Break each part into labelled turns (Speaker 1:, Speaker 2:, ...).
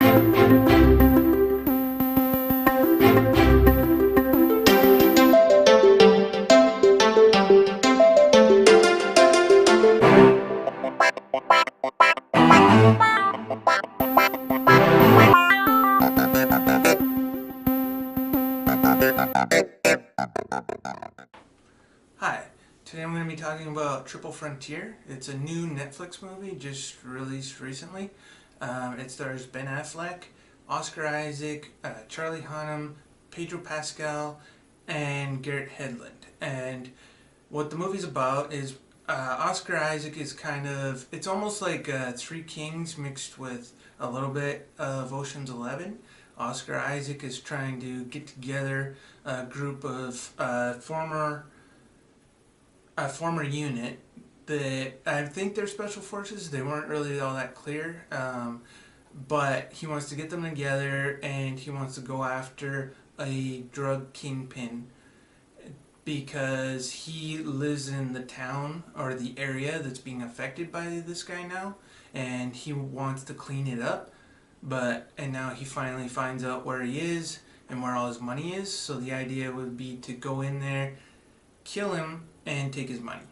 Speaker 1: Hi, today I'm going to be talking about Triple Frontier. It's a new Netflix movie just released recently. It stars Ben Afleck, Oscar Isaac, Charlie Hunnam, Pedro Pascal, and Garrett Hedlund. And what the movie's about is Oscar Isaac is it's almost like Three Kings mixed with a little bit of Ocean's 11. Oscar Isaac is trying to get together a group of former unit that I think they're special forces. They weren't really all that clear, but he wants to get them together and he wants to go after a drug kingpin because he lives in the town or the area that's being affected by this guy now, and he wants to clean it up. And now he finally finds out where he is and where all his money is. So the idea would be to go in there, kill him, and take his money.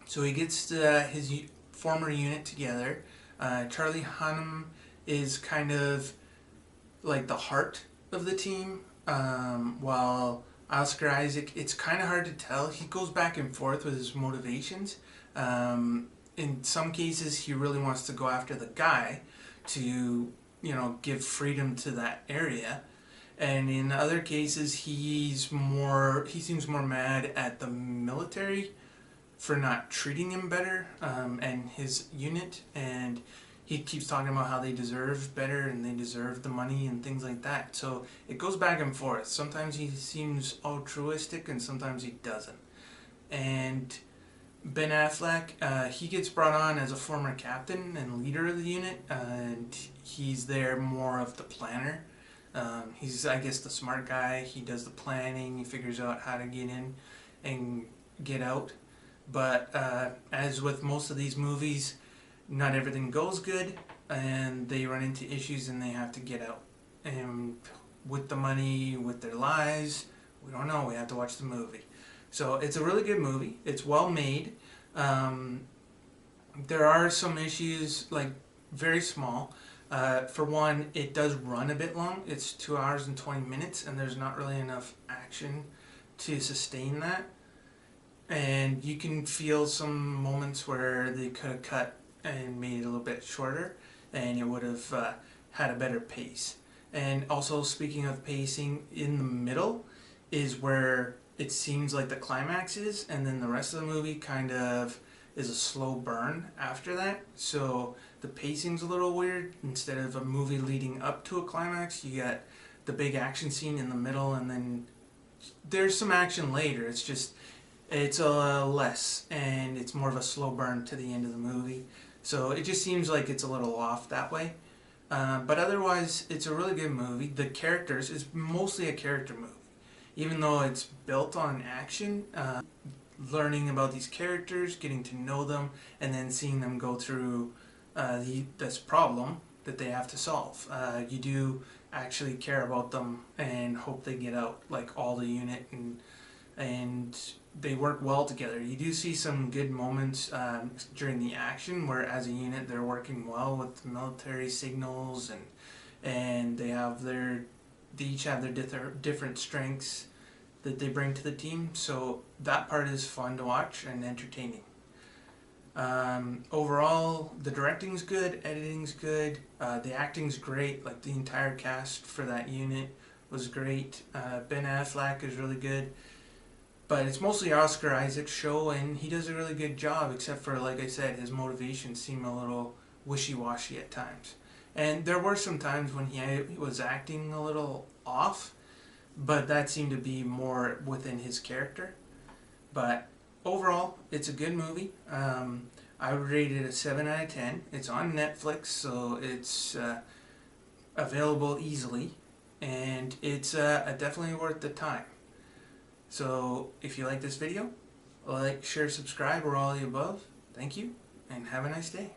Speaker 1: So he gets his former unit together. Charlie Hunnam is kind of like the heart of the team, while Oscar Isaac, it's kind of hard to tell. He goes back and forth with his motivations. In some cases, he really wants to go after the guy to, give freedom to that area. And in other cases, he seems more mad at the military for not treating him better, and his unit, and he keeps talking about how they deserve better and they deserve the money and things like that. So it goes back and forth. Sometimes he seems altruistic and sometimes he doesn't. And Ben Afleck, he gets brought on as a former captain and leader of the unit, and he's there more of the planner. He's, I guess, the smart guy. He does the planning. He figures out how to get in and get out. But as with most of these movies, not everything goes good, and they run into issues and they have to get out. And with the money, with their lives, we don't know. We have to watch the movie. So it's a really good movie. It's well made. There are some issues, like very small. For one, it does run a bit long. It's 2 hours and 20 minutes, and there's not really enough action to sustain that. And you can feel some moments where they could have cut and made it a little bit shorter, and it would have had a better pace. And also, speaking of pacing, in the middle is where it seems like the climax is, and then the rest of the movie kind of is a slow burn after that. So the pacing's a little weird. Instead of a movie leading up to a climax, you got the big action scene in the middle, and then there's some action later. It's less, and it's more of a slow burn to the end of the movie. So it just seems like it's a little off that way. But otherwise, it's a really good movie. The characters, it's mostly a character movie. Even though it's built on action, learning about these characters, getting to know them, and then seeing them go through this problem that they have to solve. You do actually care about them and hope they get out, like all the unit, and they work well together. You do see some good moments during the action where as a unit they're working well with military signals, and they each have their different strengths that they bring to the team. So that part is fun to watch and entertaining. Overall, the directing's good, editing's good, the acting's great. Like the entire cast for that unit was great. Ben Afleck is really good. But it's mostly Oscar Isaac's show, and he does a really good job, except for, like I said, his motivations seem a little wishy-washy at times. And there were some times when he was acting a little off, but that seemed to be more within his character. But overall, it's a good movie. I would rate it a 7 out of 10. It's on Netflix, so it's available easily, and it's definitely worth the time. So if you like this video, like, share, subscribe, or all the above. Thank you, and have a nice day.